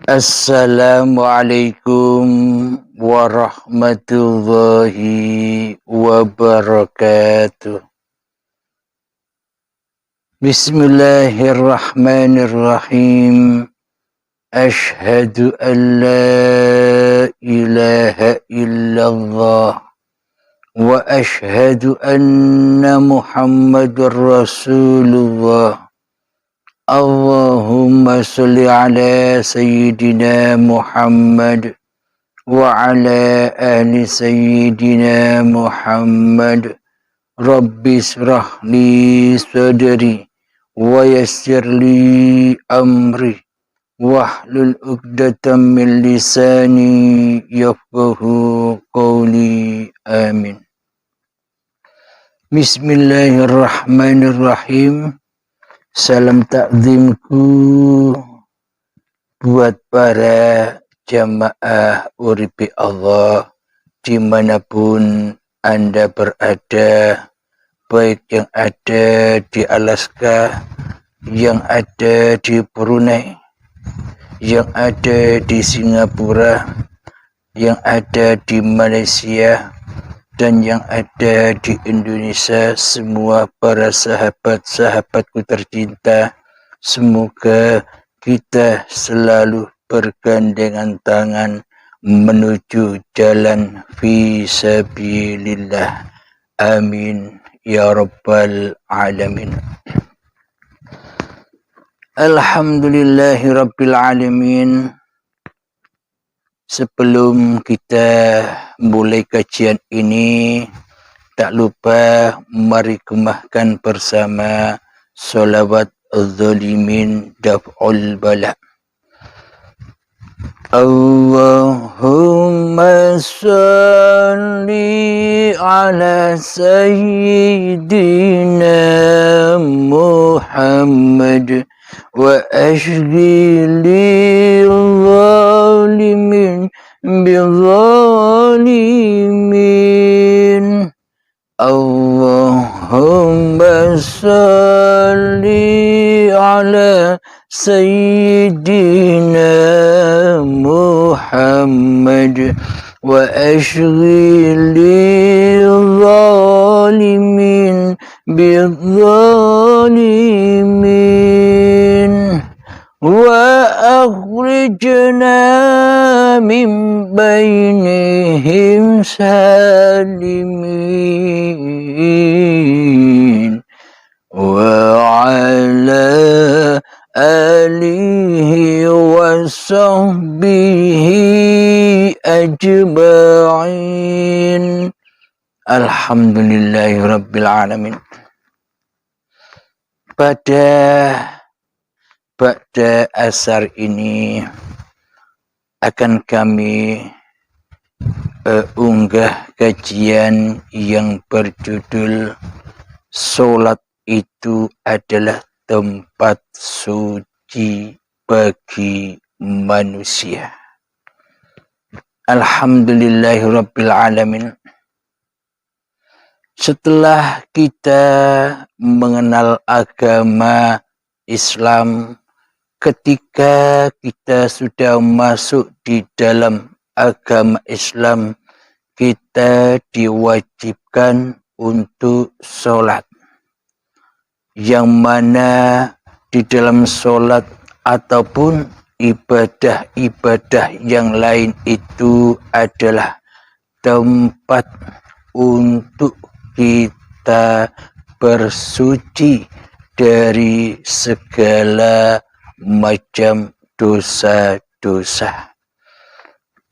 Assalamualaikum warahmatullahi wabarakatuh. Bismillahirrahmanirrahim. Ashhadu an la ilaha illallah wa ashhadu anna Muhammadar Rasulullah. Allahumma salli ala Sayyidina Muhammad wa ala ali Sayyidina Muhammad. Rabbi israh li sadri wa yassir li amri wahlul 'uqdatam min lisani yafqahu qawli. Amin. Bismillahirrahmanirrahim. Salam takzimku buat para jamaah uripi Allah dimanapun Anda berada, baik yang ada di Alaska, yang ada di Brunei, yang ada di Singapura, yang ada di Malaysia, dan yang ada di Indonesia. Semua para sahabat-sahabatku tercinta, semoga kita selalu bergandengan tangan menuju jalan fisabilillah. Amin ya rabbal alamin. Alhamdulillahi rabbil alamin. Sebelum kita mulai kajian ini, tak lupa mari kemahkan bersama solawat az-zalimin daf'ul bala. Allahumma salli ala Sayyidina Muhammad wa ashghili zalimin bizalimin. Allahumma salli ala Sayyidina Muhammad wa ashghili zalimin bizalimin. Wa akhrijna min bainihim salimin. Wa ala alihi wa sahbihi ajma'in. Alhamdulillahi rabbil alamin. Pada asar ini akan kami unggah kajian yang berjudul Solat itu adalah tempat suci bagi manusia. Alhamdulillahirabbil alamin. Setelah kita mengenal agama Islam, ketika kita sudah masuk di dalam agama Islam, kita diwajibkan untuk sholat. Yang mana di dalam sholat ataupun ibadah-ibadah yang lain itu adalah tempat untuk kita bersuci dari segala macam dosa-dosa.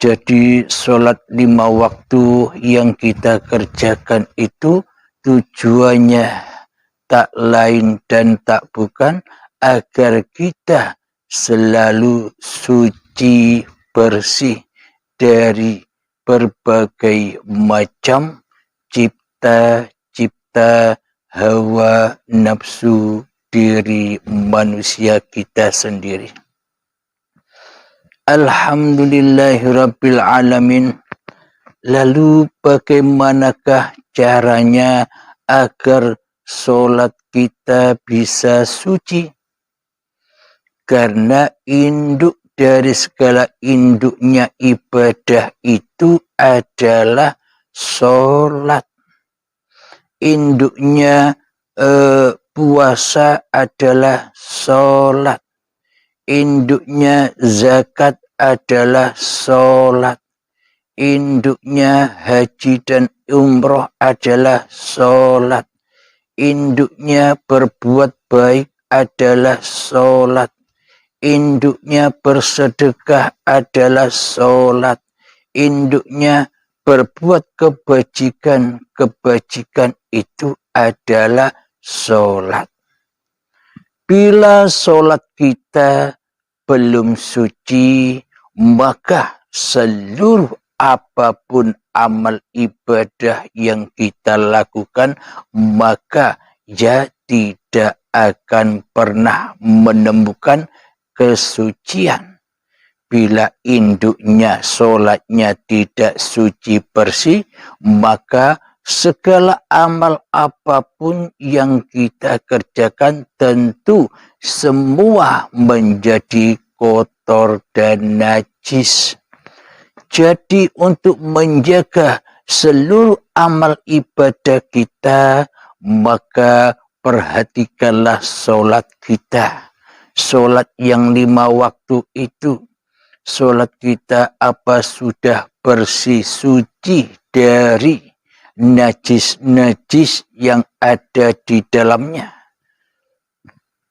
Jadi sholat 5 waktu yang kita kerjakan itu tujuannya tak lain dan tak bukan agar kita selalu suci bersih dari berbagai macam cipta hawa nafsu diri manusia kita sendiri. Alhamdulillahirabbil alamin. Lalu bagaimanakah caranya agar sholat kita bisa suci? Karena induk dari segala induknya ibadah itu adalah sholat. Induknya puasa adalah sholat. Induknya zakat adalah sholat. Induknya haji dan umroh adalah sholat. Induknya berbuat baik adalah sholat. Induknya bersedekah adalah sholat. Induknya berbuat kebajikan itu adalah sholat. Bila sholat kita belum suci, maka seluruh apapun amal ibadah yang kita lakukan, maka ya tidak akan pernah menemukan kesucian. Bila induknya sholatnya tidak suci bersih, maka segala amal apapun yang kita kerjakan tentu semua menjadi kotor dan najis. Jadi untuk menjaga seluruh amal ibadah kita, maka perhatikanlah sholat kita. Sholat yang 5 waktu itu, sholat kita apa sudah bersih suci dari najis-najis yang ada di dalamnya.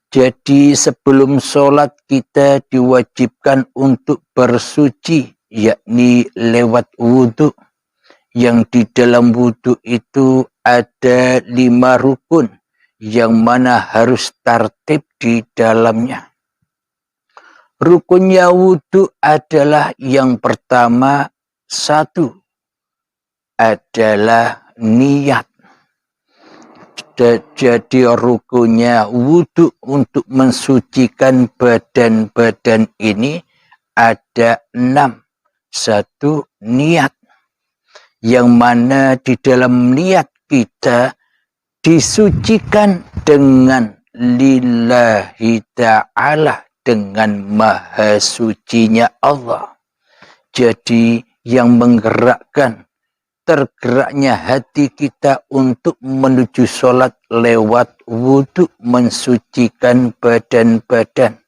Jadi sebelum sholat kita diwajibkan untuk bersuci, yakni lewat wudhu. Yang di dalam wudhu itu ada 5 rukun yang mana harus tertib di dalamnya. Rukunnya wudhu adalah yang pertama, 1 adalah niat. Jadi rukunnya wudhu untuk mensucikan badan-badan ini ada 6. 1 niat, yang mana di dalam niat kita disucikan dengan lillahi ta'ala, dengan maha sucinya Allah. Jadi yang menggerakkan, tergeraknya hati kita untuk menuju sholat lewat wudhu, mensucikan badan-badan.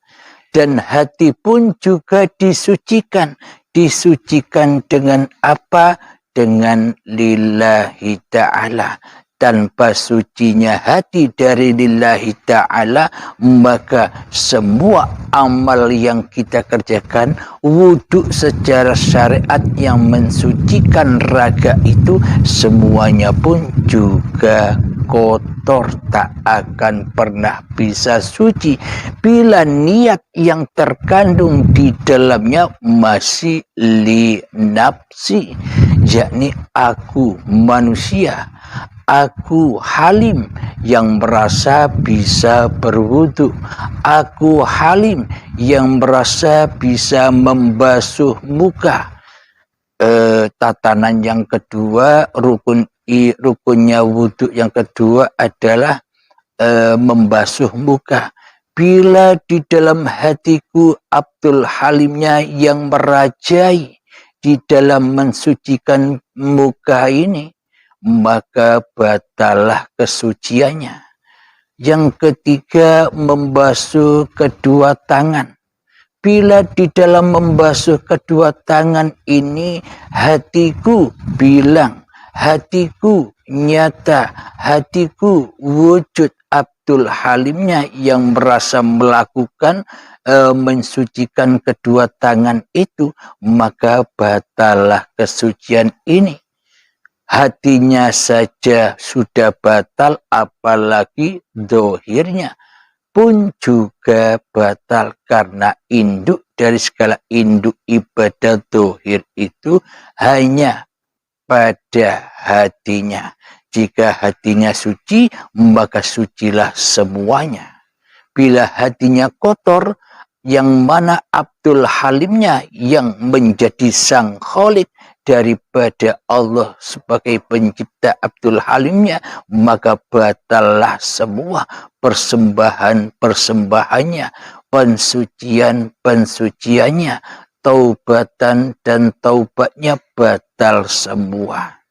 Dan hati pun juga disucikan. Disucikan dengan apa? Dengan lillahi ta'ala. Tanpa sucinya hati dari lillahi ta'ala, maka semua amal yang kita kerjakan, wudhu secara syariat yang mensucikan raga itu, semuanya pun juga kotor, tak akan pernah bisa suci bila niat yang terkandung di dalamnya masih li nafsi, yakni aku manusia, aku Halim yang merasa bisa berwudu, aku Halim yang merasa bisa membasuh muka. Tatanan yang kedua, rukunnya wudhu yang kedua adalah membasuh muka. Bila di dalam hatiku Abdul Halimnya yang merajai di dalam mensucikan muka ini, maka batalah kesuciannya. Yang ketiga, membasuh kedua tangan. Bila di dalam membasuh kedua tangan ini hatiku bilang, hatiku nyata, hatiku wujud Abdul Halimnya yang merasa melakukan mensucikan kedua tangan itu, maka batalah kesucian ini. Hatinya saja sudah batal, apalagi dohirnya pun juga batal, karena induk dari segala induk ibadah dohir itu hanya pada hatinya. Jika hatinya suci, maka sucilah semuanya. Bila hatinya kotor, yang mana Abdul Halimnya yang menjadi sang Khalik daripada Allah sebagai pencipta Abdul Halimnya, maka batallah semua persembahan-persembahannya, pensucian-pensuciannya, taubatan dan taubatnya batal semua.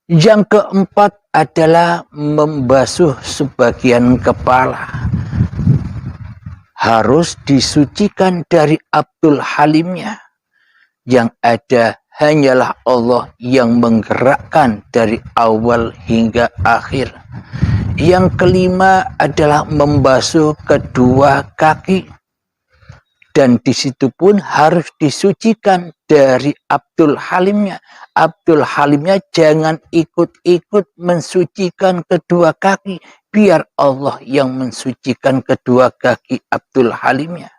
Yang keempat adalah membasuh sebagian kepala. Harus disucikan dari Abdul Halimnya. Yang ada hanyalah Allah yang menggerakkan dari awal hingga akhir. Yang kelima adalah membasuh kedua kaki. Dan di situ pun harus disucikan dari Abdul Halimnya. Abdul Halimnya jangan ikut-ikut mensucikan kedua kaki. Biar Allah yang mensucikan kedua kaki Abdul Halimnya.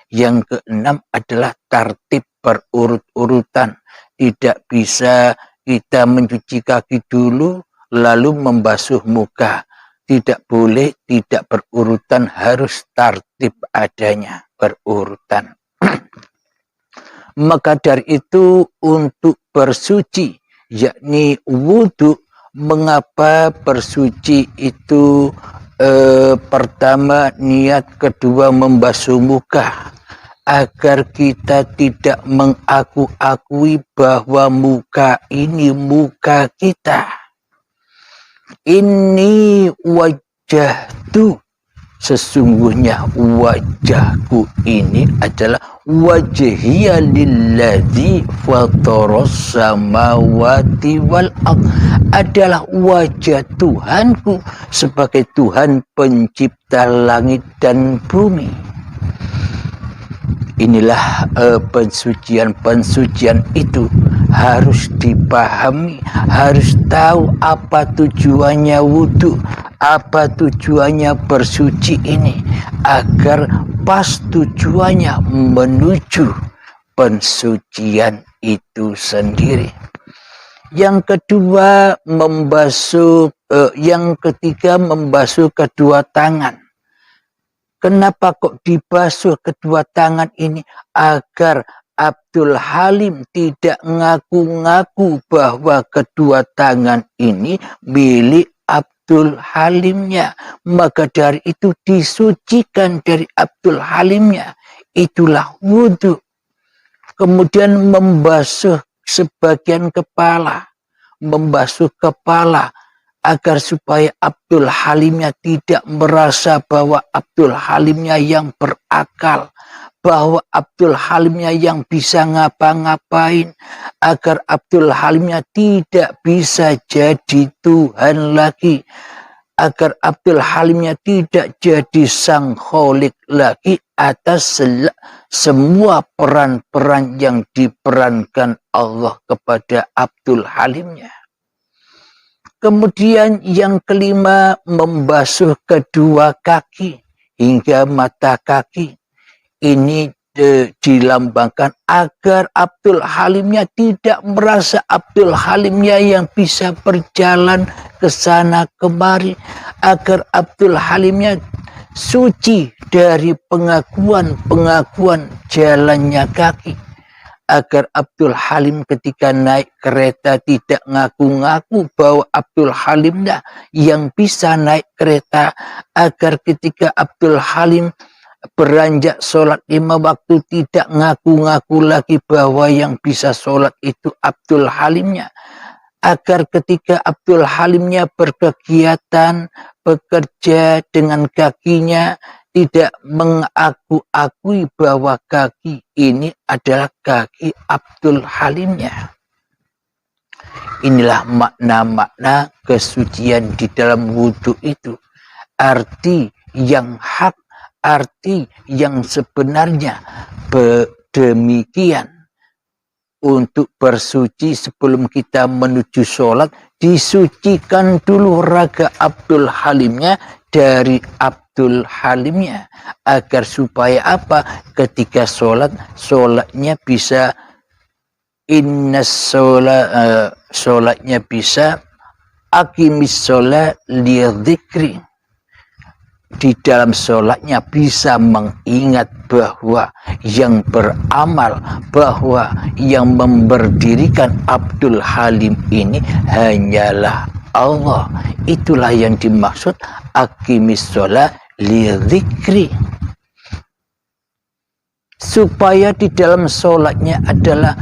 Yang keenam adalah tertib berurut-urutan. Tidak bisa kita mencuci kaki dulu lalu membasuh muka. Tidak boleh, tidak berurutan, harus tertib adanya, berurutan. Maka dari itu untuk bersuci, yakni wudhu, mengapa bersuci itu pertama niat, kedua membasuh muka. Agar kita tidak mengaku-akui bahwa muka ini muka kita. Ini wajahku, sesungguhnya wajahku ini adalah wajhiya lilladzi fataras samawati wal ard, adalah wajah Tuhanku sebagai Tuhan pencipta langit dan bumi. Inilah pensucian-pensucian itu harus dipahami, harus tahu apa tujuannya wudhu, apa tujuannya bersuci ini, agar pas tujuannya menuju pensucian itu sendiri. Yang kedua yang ketiga membasuh kedua tangan. Kenapa kok dibasuh kedua tangan ini? Agar Abdul Halim tidak ngaku-ngaku bahwa kedua tangan ini milik Abdul Halimnya. Maka dari itu disucikan dari Abdul Halimnya. Itulah wudhu. Kemudian membasuh sebagian kepala. Membasuh kepala. Agar supaya Abdul Halimnya tidak merasa bahwa Abdul Halimnya yang berakal. Bahwa Abdul Halimnya yang bisa ngapa-ngapain. Agar Abdul Halimnya tidak bisa jadi Tuhan lagi. Agar Abdul Halimnya tidak jadi sang kholik lagi atas semua peran-peran yang diperankan Allah kepada Abdul Halimnya. Kemudian yang kelima membasuh kedua kaki hingga mata kaki. Ini dilambangkan agar Abdul Halimnya tidak merasa Abdul Halimnya yang bisa berjalan ke sana kemari. Agar Abdul Halimnya suci dari pengakuan jalannya kaki. Agar Abdul Halim ketika naik kereta tidak ngaku-ngaku bahwa Abdul Halim yang bisa naik kereta. Agar ketika Abdul Halim beranjak sholat 5 waktu tidak ngaku-ngaku lagi bahwa yang bisa sholat itu Abdul Halimnya. Agar ketika Abdul Halimnya berkegiatan, bekerja dengan kakinya, tidak mengaku-akui bahwa kaki ini adalah kaki Abdul Halimnya. Inilah makna-makna kesucian di dalam wudhu itu. Arti yang hak, arti yang sebenarnya demikian. Untuk bersuci sebelum kita menuju sholat, disucikan dulu raga Abdul Halimnya dari Abdul Halimnya. Agar supaya apa? Ketika sholatnya bisa sholatnya bisa aqimis sholat lidzikri. Di dalam sholatnya bisa mengingat bahwa yang beramal, bahwa yang memberdirikan Abdul Halim ini hanyalah Allah. Itulah yang dimaksud aqimis sholat li dzikri, supaya di dalam sholatnya adalah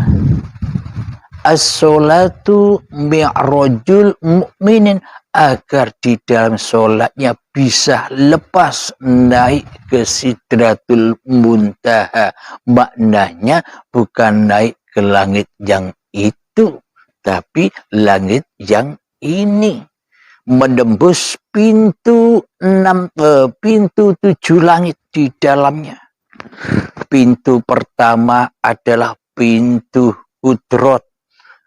as-sholatu mi'rajul mu'minin, agar di dalam sholatnya bisa lepas naik ke sidratul muntaha. Maknanya bukan naik ke langit yang itu, tapi langit yang ini, menembus pintu 7 langit di dalamnya. Pintu pertama adalah pintu Qudrat,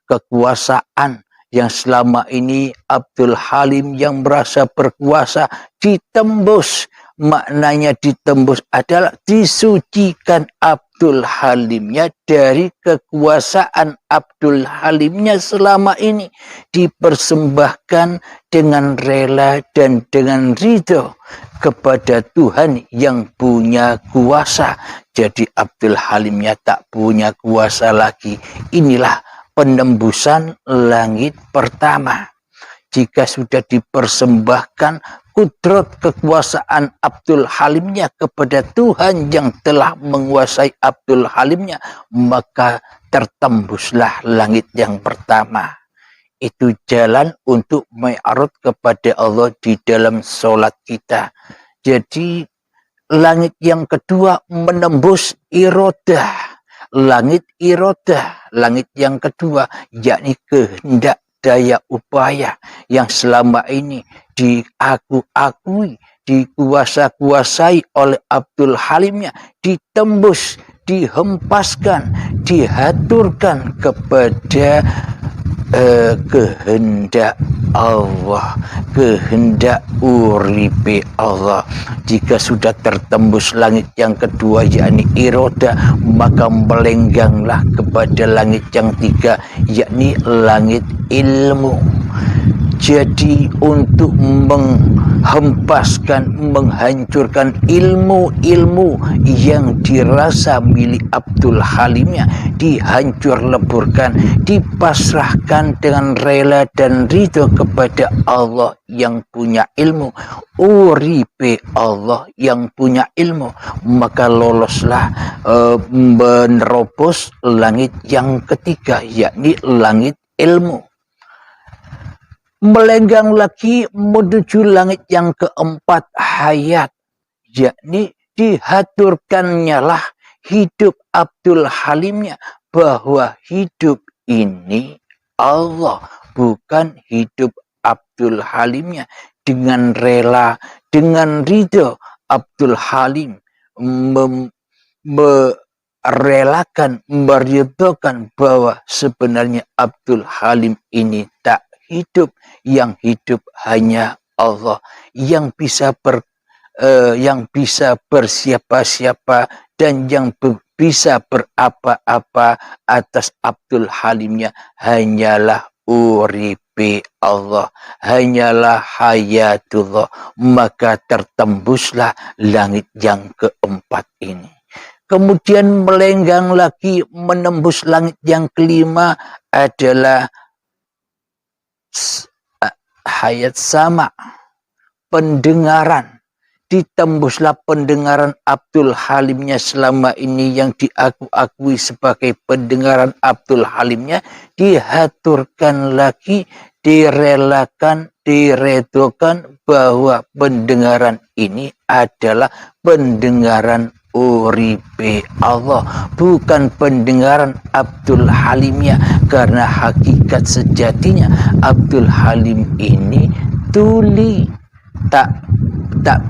kekuasaan, yang selama ini Abdul Halim yang merasa berkuasa ditembus. Maknanya ditembus adalah disucikan Abdul Halimnya dari kekuasaan Abdul Halimnya selama ini, dipersembahkan dengan rela dan dengan ridho kepada Tuhan yang punya kuasa. Jadi Abdul Halimnya tak punya kuasa lagi. Inilah penembusan langit pertama. Jika sudah dipersembahkan kudrat kekuasaan Abdul Halimnya kepada Tuhan yang telah menguasai Abdul Halimnya, maka tertembuslah langit yang pertama. Itu jalan untuk mi'raj kepada Allah di dalam sholat kita. Jadi langit yang kedua menembus iradah. Langit iradah, langit yang kedua, yakni kehendak daya upaya yang selama ini diakui, dikuasai oleh Abdul Halimnya, ditembus, dihempaskan, dihaturkan kepada kehendak Allah, kehendak uripe Allah. Jika sudah tertembus langit yang kedua, yakni iroda, maka melengganglah kepada langit yang tiga, yakni langit ilmu. Jadi untuk menghempaskan, menghancurkan ilmu-ilmu yang dirasa milik Abdul Halimnya, dihancur leburkan, dipasrahkan dengan rela dan ridho kepada Allah yang punya ilmu, uripe Allah yang punya ilmu, maka loloslah menerobos langit yang ketiga, yakni langit ilmu. Melenggang lagi menuju langit yang keempat, hayat, yakni dihaturkannya lah hidup Abdul Halimnya, bahwa hidup ini Allah, bukan hidup Abdul Halimnya. Dengan rela, dengan ridho, Abdul Halim merelakan, meridhokan bahwa sebenarnya Abdul Halim ini tak hidup, yang hidup hanya Allah, yang bisa bersiapa-siapa dan yang bisa berapa-apa atas Abdul Halimnya hanyalah uripe Allah, hanyalah hayatullah. Maka tertembuslah langit yang keempat ini. Kemudian melenggang lagi menembus langit yang kelima adalah hayat sama, pendengaran. Ditembuslah pendengaran Abdul Halimnya selama ini yang diakui sebagai pendengaran Abdul Halimnya, dihaturkan lagi, direlakan, diredokan bahwa pendengaran ini adalah pendengaran uripe Allah, bukan pendengaran Abdul Halimnya, karena hakikat sejatinya Abdul Halim ini tuli, tak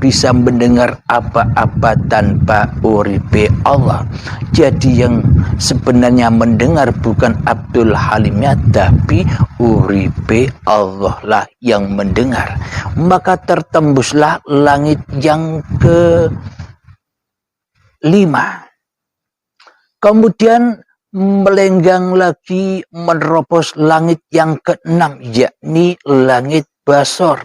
bisa mendengar apa-apa tanpa uripe Allah. Jadi yang sebenarnya mendengar bukan Abdul Halimnya, tapi uripe Allah lah yang mendengar. Maka tertembuslah langit yang kelima. Kemudian melenggang lagi menerobos langit yang keenam, yakni langit basor,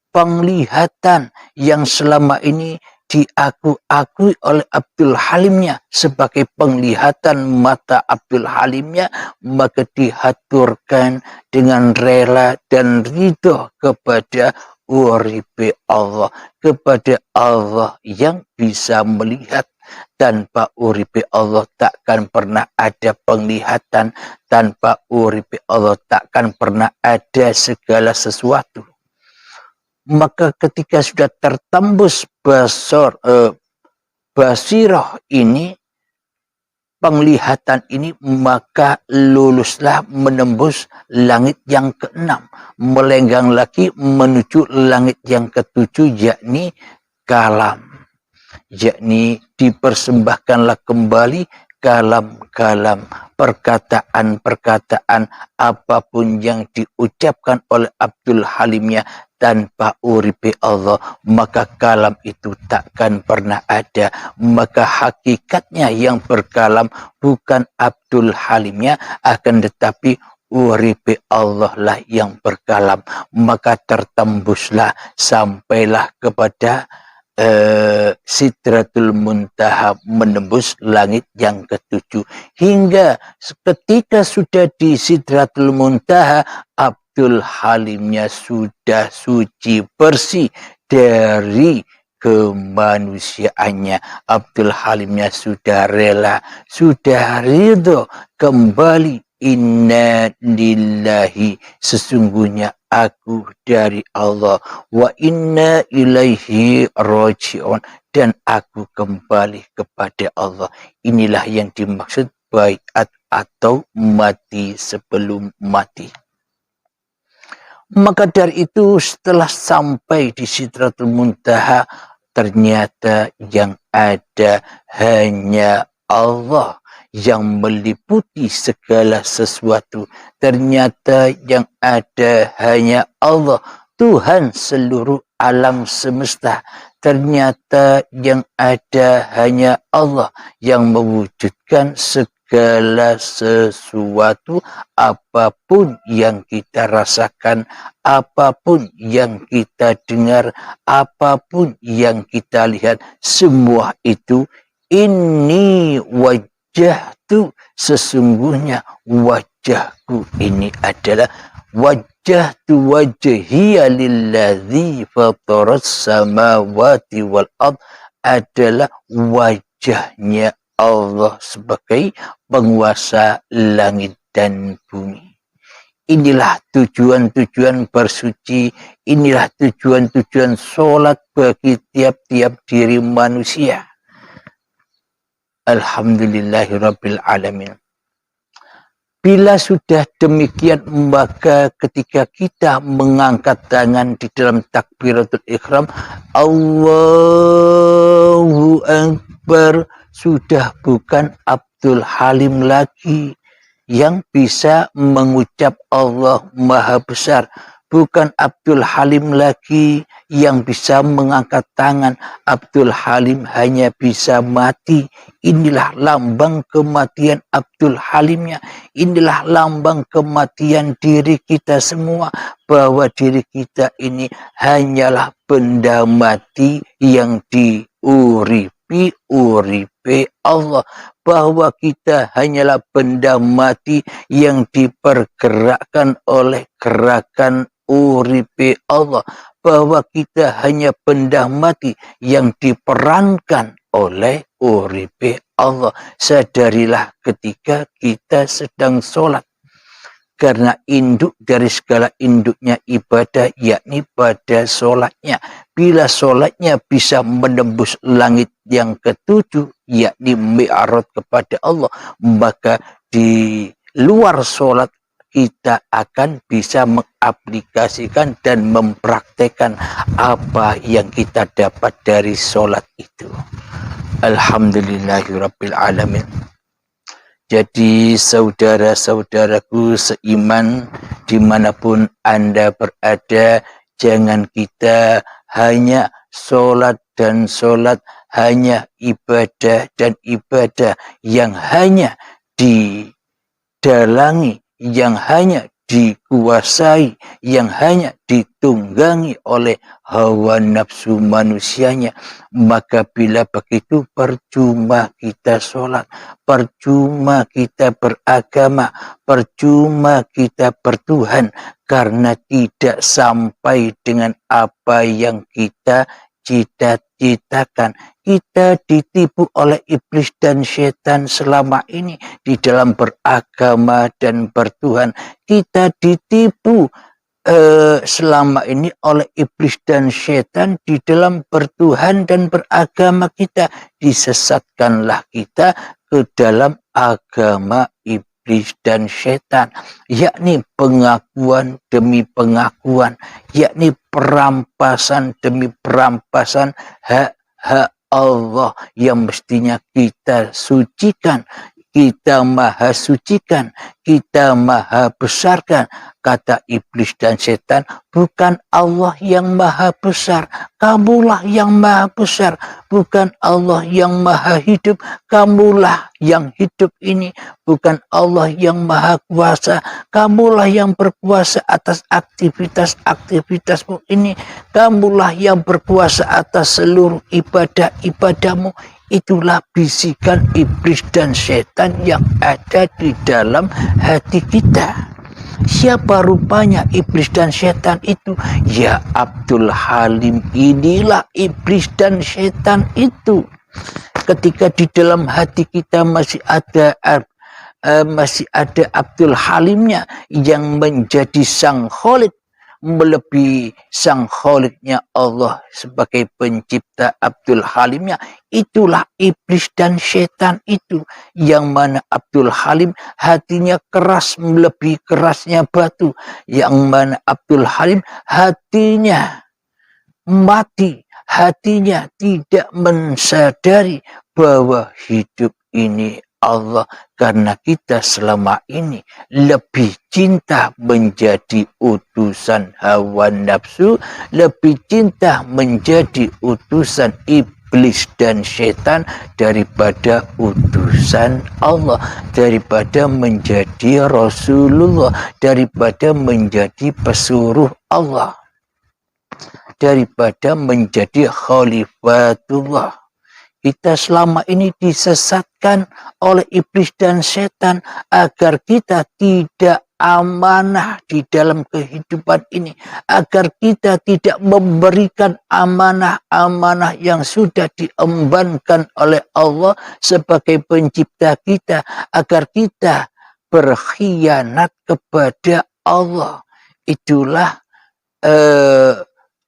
penglihatan yang selama ini diakui oleh Abdul Halimnya sebagai penglihatan mata Abdul Halimnya, maka dihaturkan dengan rela dan ridho kepada uripe Allah, kepada Allah yang bisa melihat. Tanpa uripe Allah takkan pernah ada penglihatan, tanpa uripe Allah takkan pernah ada segala sesuatu. Maka ketika sudah tertembus basirah ini, penglihatan ini, maka luluslah menembus langit yang keenam, melenggang lagi menuju langit yang ketujuh, yakni kalam. Yakni dipersembahkanlah kembali kalam-kalam, perkataan-perkataan apapun yang diucapkan oleh Abdul Halimnya tanpa uripe Allah, maka kalam itu takkan pernah ada. Maka hakikatnya yang berkalam bukan Abdul Halimnya, akan tetapi uripe Allah lah yang berkalam. Maka tertembuslah, sampailah kepada Sidratul Muntaha, menembus langit yang ketujuh. Hingga ketika sudah di Sidratul Muntaha, Abdul Halimnya sudah suci bersih dari kemanusiaannya. Abdul Halimnya sudah rela, sudah ridho kembali. Inna lillahi, sesungguhnya aku dari Allah, wa inna ilaihi raji'un, dan aku kembali kepada Allah. Inilah yang dimaksud baiat atau mati sebelum mati. Maka dari itu setelah sampai di Sidratul Muntaha, ternyata yang ada hanya Allah yang meliputi segala sesuatu. Ternyata yang ada hanya Allah, Tuhan seluruh alam semesta. Ternyata yang ada hanya Allah yang mewujudkan segala sesuatu. Apapun yang kita rasakan, apapun yang kita dengar, apapun yang kita lihat, semua itu ini wajahtu, sesungguhnya wajahku ini adalah wajahtu wajhiya lilladzi fataras samawati wal ard, adalah wajahnya Allah sebagai penguasa langit dan bumi. Inilah tujuan-tujuan bersuci, inilah tujuan-tujuan sholat bagi tiap-tiap diri manusia. Alhamdulillahirabbil alamin. Bila sudah demikian, maka ketika kita mengangkat tangan di dalam takbiratul ihram, Allahu Akbar, sudah bukan Abdul Halim lagi yang bisa mengucap Allah Maha Besar. Bukan Abdul Halim lagi yang bisa mengangkat tangan. Abdul Halim hanya bisa mati. Inilah lambang kematian Abdul Halimnya. Inilah lambang kematian diri kita semua. Bahwa diri kita ini hanyalah benda mati yang diuripi Allah. Bahwa kita hanyalah benda mati yang dipergerakkan oleh gerakan uripe Allah, bahwa kita hanya benda mati yang diperankan oleh uripe Allah. Sadarilah ketika kita sedang sholat, karena induk dari segala induknya ibadah, yakni pada sholatnya. Bila sholatnya bisa menembus langit yang ketujuh, yakni mi'raj kepada Allah, maka di luar sholat kita akan bisa mengaplikasikan dan mempraktekkan apa yang kita dapat dari sholat itu. Alhamdulillahirabbil alamin. Jadi saudara-saudaraku seiman, dimanapun Anda berada, jangan kita hanya sholat dan sholat, hanya ibadah dan ibadah yang hanya didalangi, yang hanya dikuasai, yang hanya ditunggangi oleh hawa nafsu manusianya, maka bila begitu percuma kita sholat, percuma kita beragama, percuma kita bertuhan, karena tidak sampai dengan apa yang kita cita-citakan. Kita ditipu oleh iblis dan setan selama ini di dalam beragama dan bertuhan. Kita ditipu selama ini oleh iblis dan setan di dalam bertuhan dan beragama kita. Disesatkanlah kita ke dalam agama iblis dan setan, yakni pengakuan demi pengakuan, yakni perampasan demi perampasan hak-hak Allah yang mestinya kita sucikan, kita maha sucikan, kita maha besarkan. Kata iblis dan setan, bukan Allah yang maha besar, kamulah yang maha besar. Bukan Allah yang maha hidup, kamulah yang hidup ini. Bukan Allah yang maha kuasa, kamulah yang berkuasa atas aktivitas-aktivitasmu ini. Kamulah yang berkuasa atas seluruh ibadah-ibadahmu. Itulah bisikan iblis dan setan yang ada di dalam hati kita. Siapa rupanya iblis dan setan itu? Ya Abdul Halim, inilah iblis dan setan itu. Ketika di dalam hati kita masih ada Abdul Halimnya yang menjadi sang Khalik, melebihi sang Khaliknya Allah sebagai pencipta Abdul Halimnya, itulah iblis dan setan itu. Yang mana Abdul Halim hatinya keras melebihi kerasnya batu, yang mana Abdul Halim hatinya mati, hatinya tidak mensadari bahwa hidup ini Allah, karena kita selama ini lebih cinta menjadi utusan hawa nafsu, lebih cinta menjadi utusan iblis dan setan daripada utusan Allah, daripada menjadi Rasulullah, daripada menjadi pesuruh Allah, daripada menjadi Khalifatullah. Kita selama ini disesatkan oleh iblis dan setan agar kita tidak amanah di dalam kehidupan ini, agar kita tidak memberikan amanah-amanah yang sudah diembankan oleh Allah sebagai pencipta kita, agar kita berkhianat kepada Allah. Itulah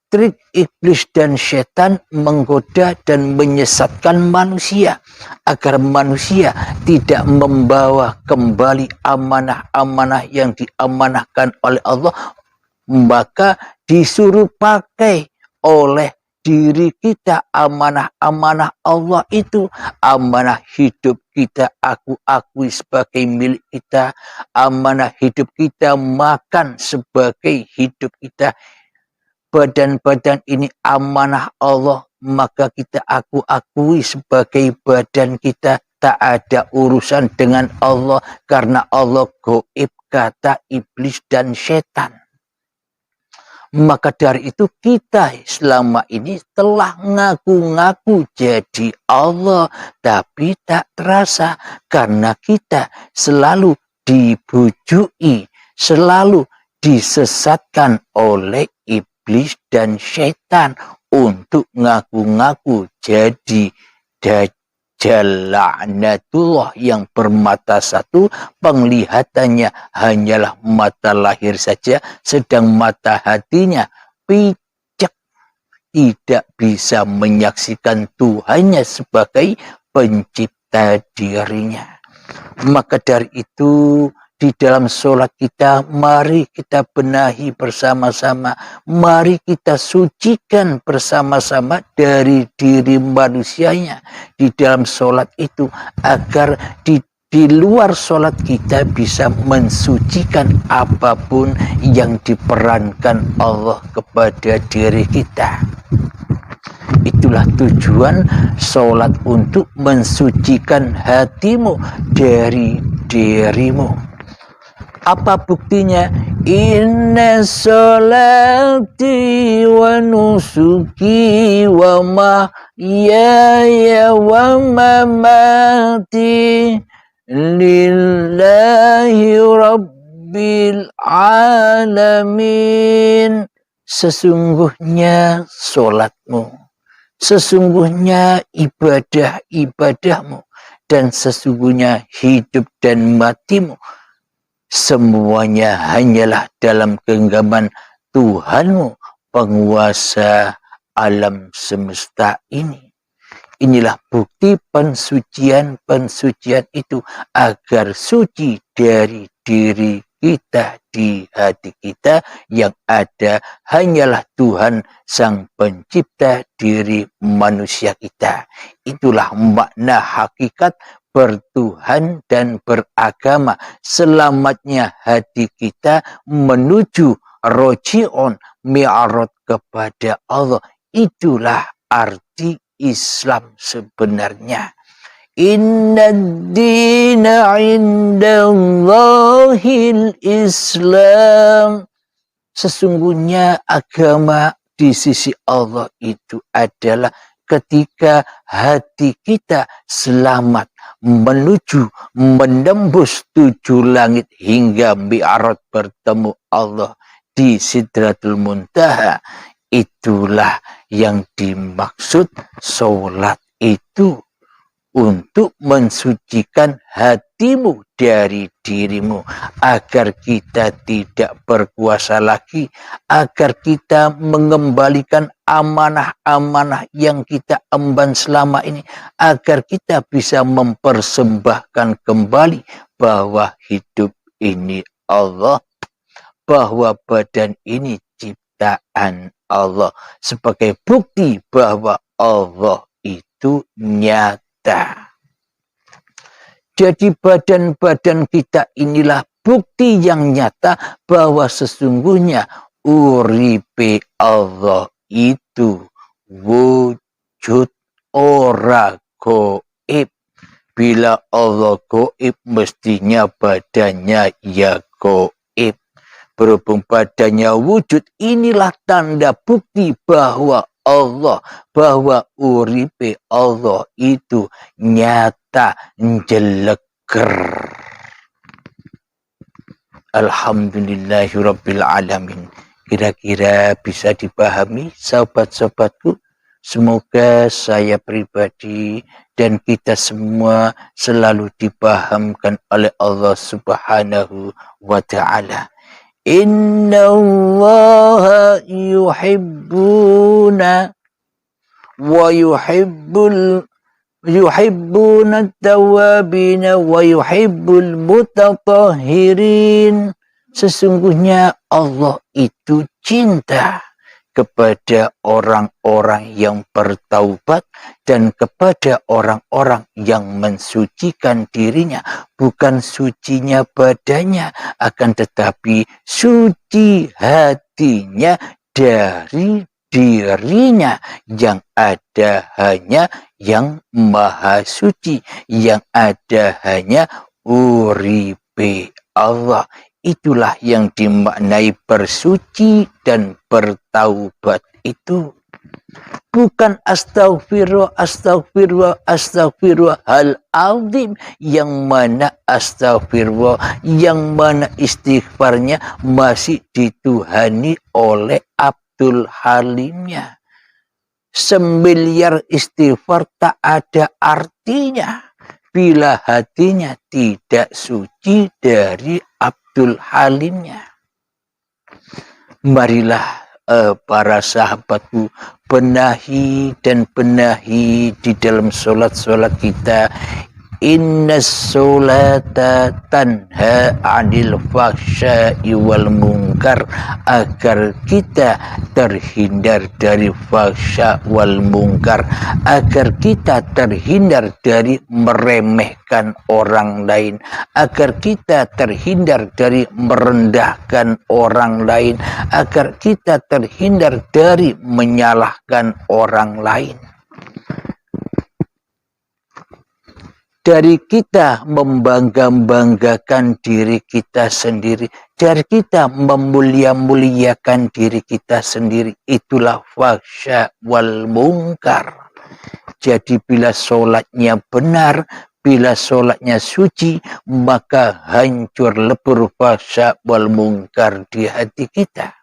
trik iblis dan setan menggoda dan menyesatkan manusia agar manusia tidak membawa kembali amanah-amanah yang diamanahkan oleh Allah, maka disuruh pakai oleh diri kita amanah-amanah Allah itu. Amanah hidup kita aku akui sebagai milik kita, amanah hidup kita makan sebagai hidup kita. Badan-badan ini amanah Allah, maka kita aku akui sebagai badan kita. Tak ada urusan dengan Allah karena Allah gaib, kata iblis dan setan. Maka dari itu kita selama ini telah ngaku-ngaku jadi Allah, tapi tak terasa karena kita selalu dibujuki, selalu disesatkan oleh iblis dan setan untuk ngaku-ngaku jadi Dajjal laknatullah yang bermata satu, penglihatannya hanyalah mata lahir saja, sedang mata hatinya picek, tidak bisa menyaksikan Tuhannya sebagai pencipta dirinya. Maka dari itu di dalam sholat kita, mari kita benahi bersama-sama. Mari kita sucikan bersama-sama dari diri manusianya di dalam sholat itu, agar di luar sholat kita bisa mensucikan apapun yang diperankan Allah kepada diri kita. Itulah tujuan sholat, untuk mensucikan hatimu dari dirimu. Apa buktinya? Inna salati wa nusuki wa mahyaya wa mamati lillahi rabbil alamin. Sesungguhnya solatmu, sesungguhnya ibadah-ibadahmu, dan sesungguhnya hidup dan matimu, semuanya hanyalah dalam genggaman Tuhanmu, penguasa alam semesta ini. Inilah bukti pensucian-pensucian itu agar suci dari diri kita, di hati kita yang ada hanyalah Tuhan Sang Pencipta diri manusia kita. Itulah makna hakikat bertuhan dan beragama. Selamatnya hati kita menuju roji'un, mi'raj kepada Allah. Itulah arti Islam sebenarnya. Inna dina indallahil Islam. Sesungguhnya agama di sisi Allah itu adalah ketika hati kita selamat menuju menembus 7 langit hingga mi'raj bertemu Allah di Sidratul Muntaha. Itulah yang dimaksud sholat itu, untuk mensucikan hatimu dari dirimu, agar kita tidak berkuasa lagi, agar kita mengembalikan amanah-amanah yang kita emban selama ini, agar kita bisa mempersembahkan kembali bahwa hidup ini Allah, bahwa badan ini ciptaan Allah, sebagai bukti bahwa Allah itu nyata. Jadi badan-badan kita inilah bukti yang nyata bahwa sesungguhnya uripe Allah itu wujud, ora goib. Bila Allah goib, mestinya badannya ya goib. Berhubung badannya wujud, inilah tanda bukti bahwa Allah, bahwa uripe Allah itu nyata, jeleger. Alhamdulillahirabbil alamin. Kira-kira bisa dipahami sahabat-sahabatku? Semoga saya pribadi dan kita semua selalu dipahamkan oleh Allah Subhanahu wa ta'ala. Inna Allah yuhibbuna wa yuhibbuna tawabina wa yuhibbul mutatahhirin. Sesungguhnya Allah itu cinta kepada orang-orang yang bertaubat dan kepada orang-orang yang mensucikan dirinya. Bukan sucinya badannya, akan tetapi suci hatinya dari dirinya, yang ada hanya yang maha suci, yang ada hanya uripe Allah. Itulah yang dimaknai bersuci dan bertaubat itu. Bukan astagfirullah, astagfirullah, astagfirullah hal azim, yang mana astagfirullah, yang mana istighfarnya masih dituhani oleh Abdul Halimnya. 9 miliar istighfar tak ada artinya bila hatinya tidak suci dari Abdul Halimnya. Marilah para sahabatku, benahi dan benahi di dalam solat-solat kita. Inna sholata tanha 'anil fahsya'i wal munkar, agar kita terhindar dari fahsya wal munkar, agar kita terhindar dari meremehkan orang lain, agar kita terhindar dari merendahkan orang lain, agar kita terhindar dari menyalahkan orang lain. Dari kita membangga-banggakan diri kita sendiri, Cara kita memulia-muliakan diri kita sendiri, itulah fahsya wal mungkar. Jadi bila solatnya benar, bila solatnya suci, maka hancur lebur fahsya wal mungkar di hati kita.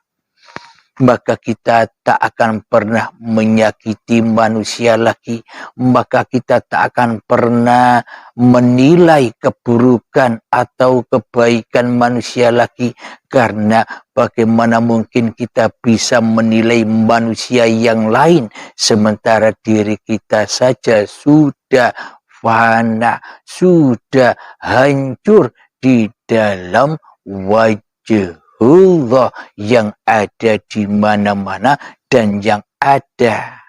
Maka kita tak akan pernah menyakiti manusia lagi, maka kita tak akan pernah menilai keburukan atau kebaikan manusia lagi, karena bagaimana mungkin kita bisa menilai manusia yang lain sementara diri kita saja sudah fana, sudah hancur di dalam wajah Allah yang ada di mana-mana dan yang ada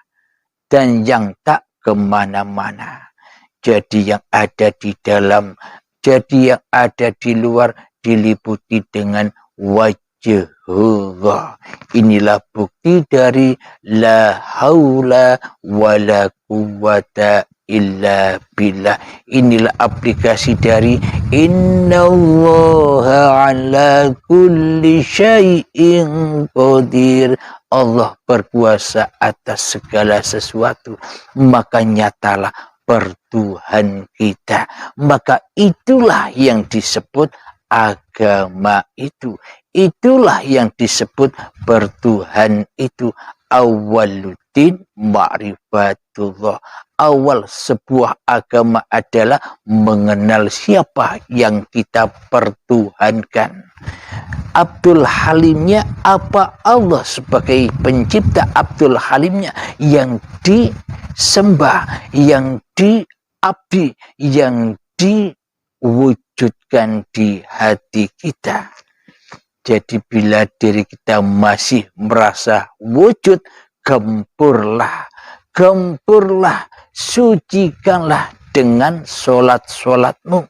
dan yang tak kemana-mana. Jadi yang ada di dalam, jadi yang ada di luar diliputi dengan wajah Allah. Inilah bukti dari la haula wala quwwata illa billah. Inilah aplikasi dari innallaha ala kulli syai'in qadir. Allah berkuasa atas segala sesuatu, maka nyatalah pertuhan kita. Maka itulah yang disebut agama itu. Itulah yang disebut bertuhan itu. Awaluddin ma'rifatullah. Awal sebuah agama adalah mengenal siapa yang kita pertuhankan. Abdul Halimnya apa? Allah sebagai pencipta. Abdul Halimnya yang disembah, yang diabdi, yang diwujudkan di hati kita. Jadi bila diri kita masih merasa wujud, gempurlah, sucikanlah dengan solat-solatmu,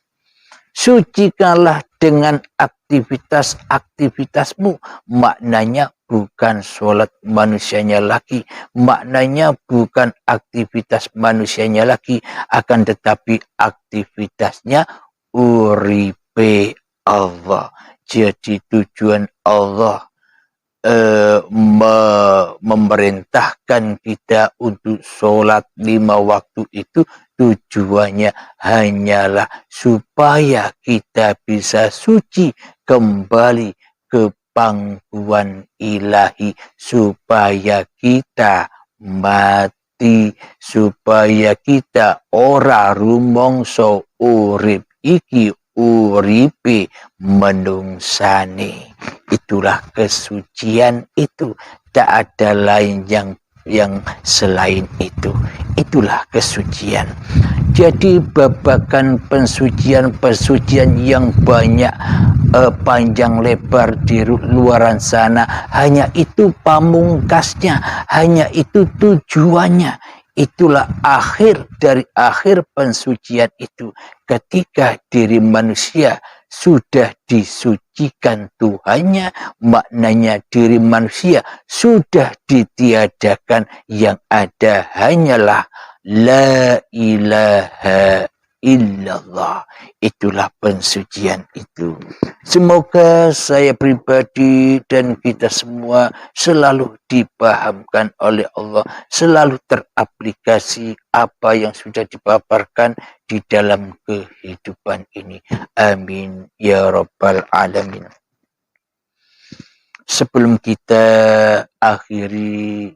sucikanlah dengan aktivitas-aktivitasmu. Maknanya bukan solat manusianya lagi, maknanya bukan aktivitas manusianya lagi, akan tetapi aktivitasnya uripe Allah. Jadi tujuan Allah memerintahkan kita untuk sholat 5 waktu itu, tujuannya hanyalah supaya kita bisa suci kembali ke pangkuan ilahi, supaya kita mati, supaya kita ora rumangsa urip iki uripe menungsane. Itulah kesucian itu, tak ada lain yang selain itu. Itulah kesucian. Jadi babakan pensucian yang banyak panjang lebar di luaran sana, hanya itu pamungkasnya, hanya itu tujuannya. Itulah akhir dari akhir pensucian itu. Ketika diri manusia sudah disucikan Tuhannya, maknanya diri manusia sudah ditiadakan, yang ada hanyalah la ilaha illallah. Itulah pensucian itu. Semoga saya pribadi dan kita semua selalu dipahamkan oleh Allah, selalu teraplikasi apa yang sudah dipaparkan di dalam kehidupan ini. Amin ya rabbal alamin. Sebelum kita akhiri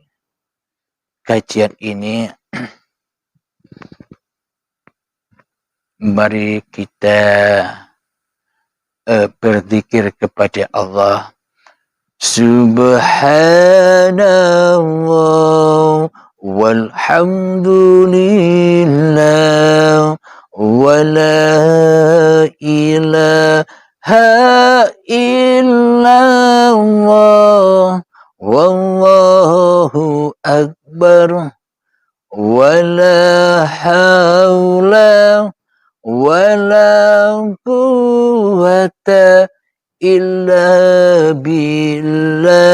kajian ini, mari kita berzikir kepada Allah. Subhanallah walhamdulillah wa la ilaha illallah wallahu akbar wa la hawla wala quwwata illa billahil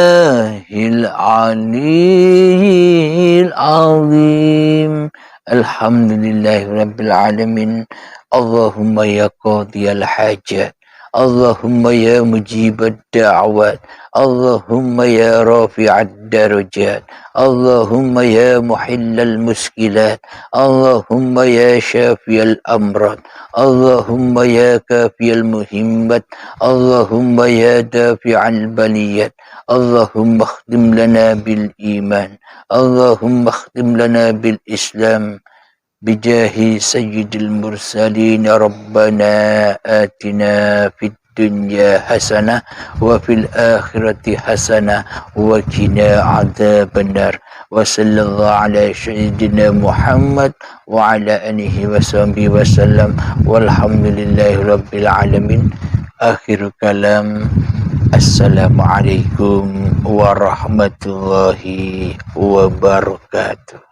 aliyyil azim. Alhamdulillahi rabbil alamin. Allahumma ya qadiyal hajat, Allahumma ya mujibad da'awat, Allahumma ya rafi'ad darajat, Allahumma ya muhillal muskilat, Allahumma ya syafiyal amrad, Allahumma ya kafiyal muhimmat, Allahumma ya dafi'al baliyat, Allahumma khtim lana bil iman, Allahumma khtim lana bil islam, bijahi sayyidil mursalin. Rabbana atina fid dunya hasanah wa fil akhirati hasanah wa qina adzabannar. Wa sallallahu ala sayyidina Muhammad wa ala alihi wa sahbihi wasallam walhamdulillahi rabbil alamin. Akhir kalam, assalamualaikum warahmatullahi wabarakatuh.